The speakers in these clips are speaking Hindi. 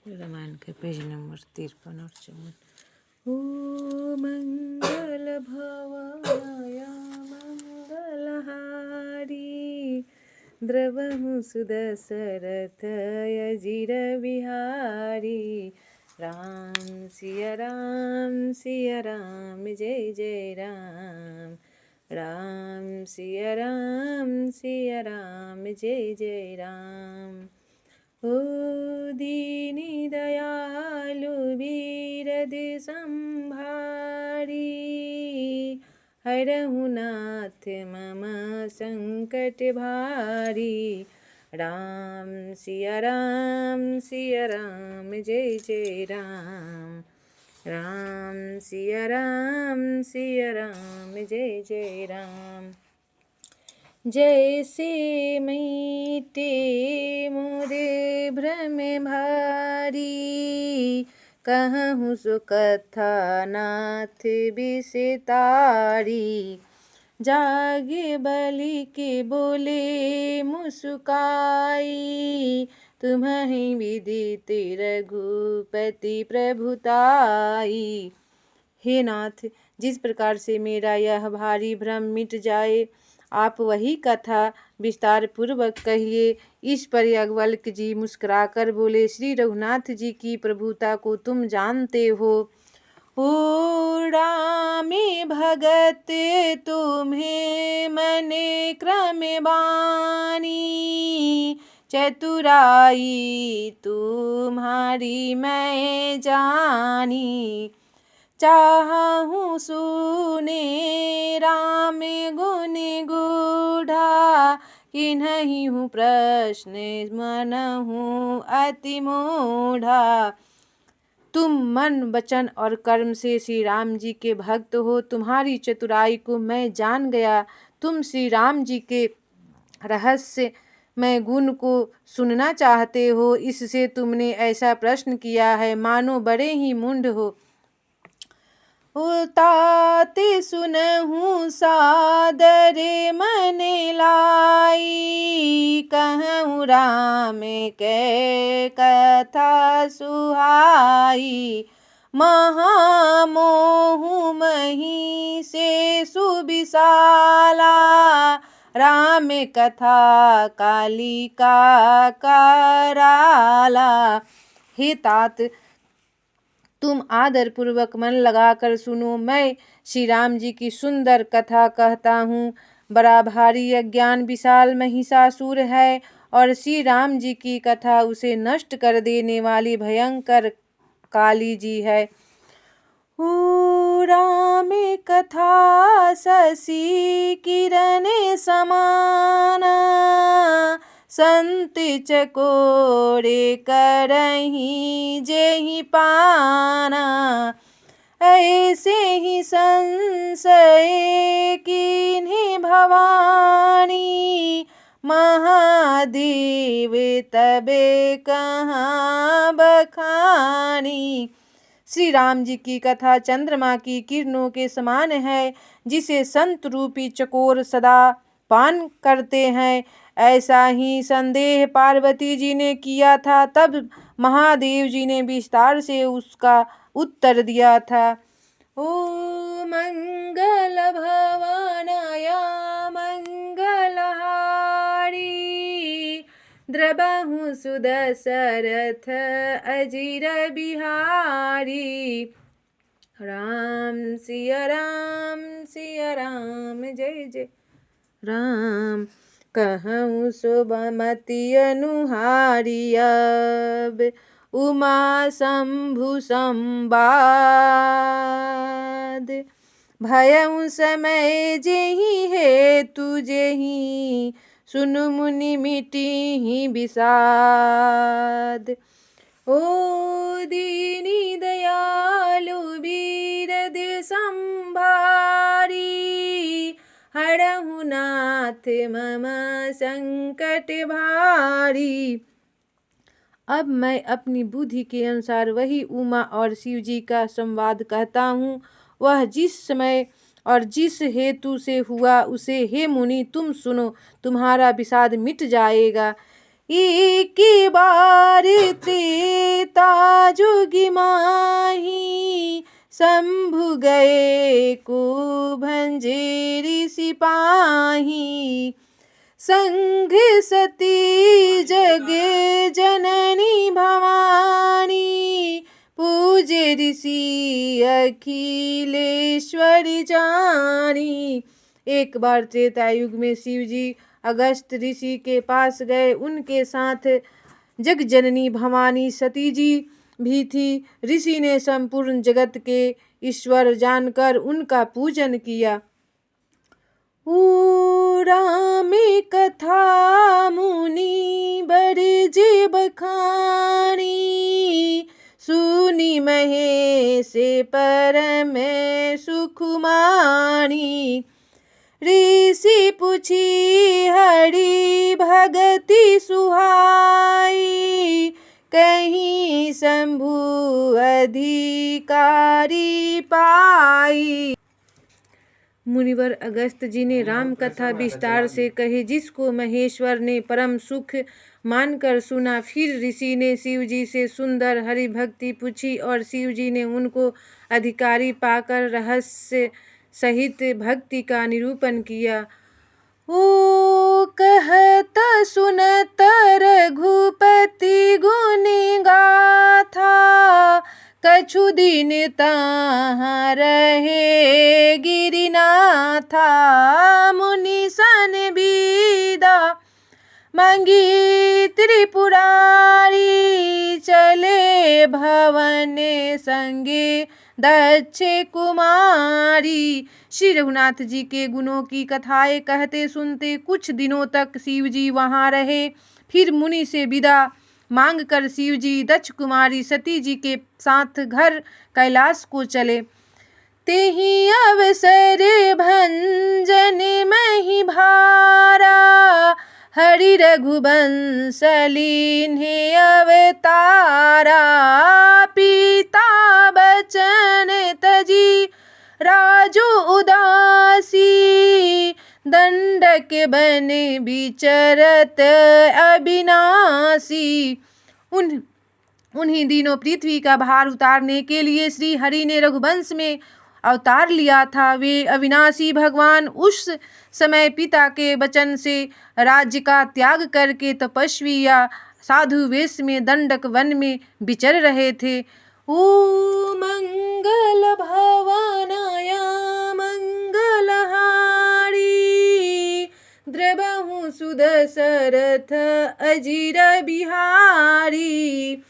रामायण के पेज नंबर 53 और 54। ओ मंगल भवाय मंगलहारी द्रवहु सुदशरथ अजिर बिहारी। राम सिया राम जय जय राम। राम सिया राम जय जय राम। ओ दीनी दयालु बीरद संभारी हरहु नाथ मम संकट भारी। राम सिया राम जय जय राम। राम सिया राम जय जय राम। जैसे मीटे मोरे भ्रम भारी कहूँ सो कथा नाथ विसितारी। जागे बलि के बोले मुस्काई तुम्हें विदित रघुपति प्रभुताई। हे नाथ, जिस प्रकार से मेरा यह भारी भ्रम मिट जाए आप वही कथा विस्तार पूर्वक कहिए। इस पर याज्ञवल्क्य जी मुस्कुराकर बोले, श्री रघुनाथ जी की प्रभुता को तुम जानते हो। ओ रामे भगत तुम्हें मने क्रम बानी चतुराई तुम्हारी मैं जानी। चाहूँ सुने राम गुण गूढ़ा किन्हीं हूँ प्रश्न मन हूँ अति मूढ़ा। तुम मन वचन और कर्म से श्री राम जी के भक्त हो। तुम्हारी चतुराई को मैं जान गया। तुम श्री राम जी के रहस्य में गुण को सुनना चाहते हो, इससे तुमने ऐसा प्रश्न किया है मानो बड़े ही मूढ़ हो। ताते सुनहु सादरे मन लाई कहूँ राम के कथा सुहाई। महामोह मही से सुविशाला राम कथा कालिका कराला। हे तात, तुम आदर पूर्वक मन लगाकर सुनो। मैं श्री राम जी की सुंदर कथा कहता हूँ। बड़ा भारी अज्ञान विशाल महिषासुर है और श्री राम जी की कथा उसे नष्ट कर देने वाली भयंकर काली जी है। राम कथा शशि किरण समाना संत चकोरे करही जेहि पाना। ऐसे ही संशय कीन्ही भवानी महादेव तबे कहाँ बखानी। श्री राम जी की कथा चंद्रमा की किरणों के समान है जिसे संत रूपी चकोर सदा पान करते हैं। ऐसा ही संदेह पार्वती जी ने किया था, तब महादेव जी ने विस्तार से उसका उत्तर दिया था। ओ मंगल भवानाय मंगलहारी द्रवहु सुदशरथ अजिर बिहारी। राम सिया राम जय जय राम। कहूँ सुबमति अनुहारी अब उमा शंभु संवाद। भयउ समय जेहि हेतु जेहि सुनु मुनि मिटिहि विषाद। ओ दीनी दयालु बीरद संभारी हरहु नाथ मम संकट भारी। अब मैं अपनी बुद्धि के अनुसार वही उमा और शिव जी का संवाद कहता हूँ। वह जिस समय और जिस हेतु से हुआ उसे हे मुनि तुम सुनो, तुम्हारा विषाद मिट जाएगा। एक बार त्रेता जोगी माही, शंभु गए को भंजे ऋषि पाही। संघ सती जगे जननी भवानी, पूजे ऋषि अखिलेश्वरी जानी। एक बार त्रेता युग में शिव जी अगस्त ऋषि के पास गए। उनके साथ जग जननी भवानी सती जी भी थी। ऋषि ने संपूर्ण जगत के ईश्वर जानकर उनका पूजन किया। राम कथा मुनि बड़े जे बखानी, सुनी महेश परम सुखमानी। ऋषि पूछी हरि भगति सुहाई, कहीं शंभु अधिकारी पाई। मुनिवर अगस्त जी ने राम कथा विस्तार से कही, जिसको महेश्वर ने परम सुख मानकर सुना। फिर ऋषि ने शिव जी से सुंदर हरि भक्ति पूछी और शिव जी ने उनको अधिकारी पाकर रहस्य सहित भक्ति का निरूपण किया। ओ कहत सुनत रघुपति गुण गाथा, कछु दिन ताहाँ रहे गिरिनाथा। मुनि सन बीदा मंगी त्रिपुरारी, चले भवन संगे दक्ष कुमारी। श्री रघुनाथ जी के गुणों की कथाएं कहते सुनते कुछ दिनों तक शिव जी वहाँ रहे। फिर मुनि से विदा मांग कर शिव जी दक्ष कुमारी सती जी के साथ घर कैलाश को चले। तेहि अवसर भंजन मही भारा, हरि रघुवंश लीन्हे अवतारा। पिता बचन तजी राजो उदासी, दंडक बन विचरत अविनाशी। उन्हीं दिनों पृथ्वी का भार उतारने के लिए श्री हरि ने रघुवंश में अवतार लिया था। वे अविनाशी भगवान उस समय पिता के वचन से राज्य का त्याग करके तपस्वी या साधु वेश में दंडक वन में विचर रहे थे। ओ मंगल भवनाय मंगलहारी, द्रवहु सुदशरथ अजिर बिहारी।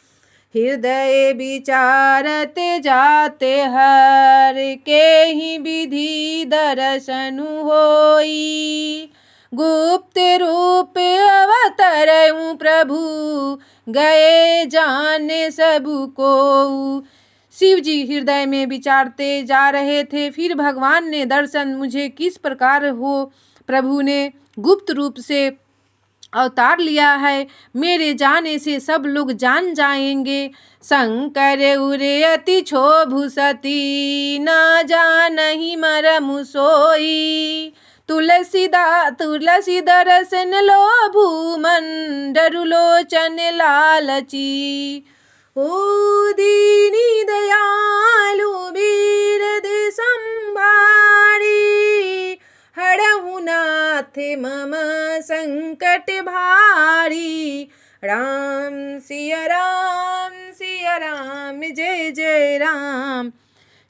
हृदय विचारत जाते हर के ही विधि दर्शनु होई। गुप्त रूप अवतरऊ प्रभु, गए जाने सबु को। शिव जी हृदय में विचारते जा रहे थे। फिर भगवान ने दर्शन, मुझे किस प्रकार हो। प्रभु ने गुप्त रूप से अवतार लिया है, मेरे जाने से सब लोग जान जाएंगे। शंकर उरे अति क्षोभु सती, न जानहि मरमु सोई। तुलसी दर्शन लोभु मन, डरु लोचन लालची। ओ दीनी दयालु बीरद संभारी, हरहु नाथ मम संकट भारी। राम सिया राम जय जय राम।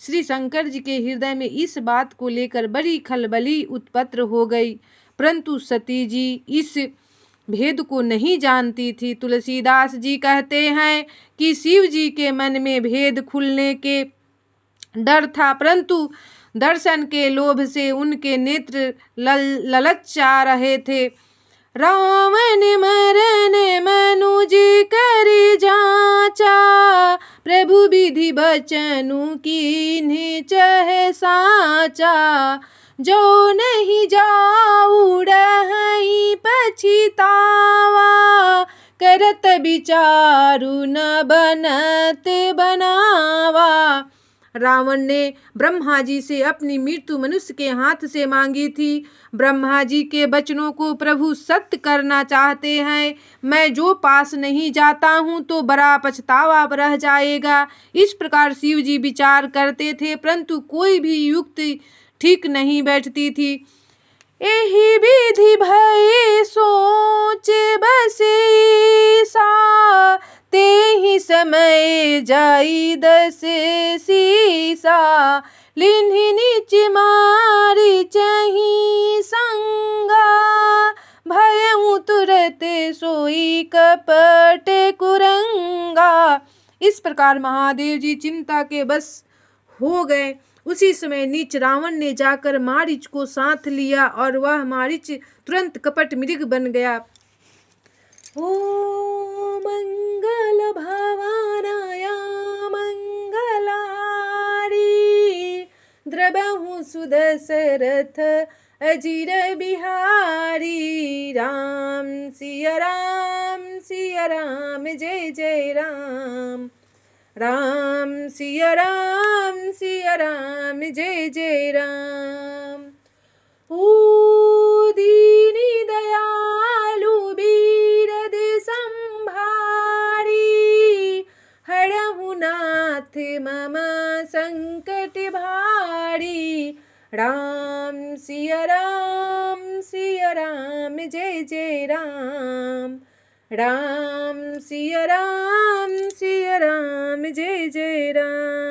श्री शंकर जी के हृदय में इस बात को लेकर बड़ी खलबली उत्पन्न हो गई, परंतु सती जी इस भेद को नहीं जानती थी। तुलसीदास जी कहते हैं कि शिव जी के मन में भेद खुलने के डर था, परंतु दर्शन के लोभ से उनके नेत्र ललचा रहे थे। रावण मरण मनुज करि जाचा, प्रभु विधि बचनु कीन्हे चह साचा। जो नहीं जाऊ रहि पछितावा, करत विचारु न बनत बनावा। रावण ने ब्रह्मा जी से अपनी मृत्यु मनुष्य के हाथ से मांगी थी। ब्रह्मा जी के वचनों को प्रभु सत्य करना चाहते हैं। मैं जो पास नहीं जाता हूँ तो बड़ा पछतावा रह जाएगा। इस प्रकार शिव जी विचार करते थे, परंतु कोई भी युक्ति ठीक नहीं बैठती थी। एहि विधि भय सोच बसीसा, तेहि समय जाई दस सीसा। लिन्हि नीच मारी चही संगा, भयउ तुरत सोई कपट कुरंगा। इस प्रकार महादेव जी चिंता के बस हो गए। उसी समय नीच रावण ने जाकर मारीच को साथ लिया और वह मारीच तुरंत कपट मृग बन गया। ओ मंगल भवानाय मंगलारी, द्रवहु सुदशरथ अजिर बिहारी। राम सिया राम जय जय राम। राम सिया राम जय जय राम। ओ दीनी दयालु बीरद संभारी, हरहु नाथ मम संकट भारी। राम सिया राम जय जय राम। राम सिया राम जय जय राम।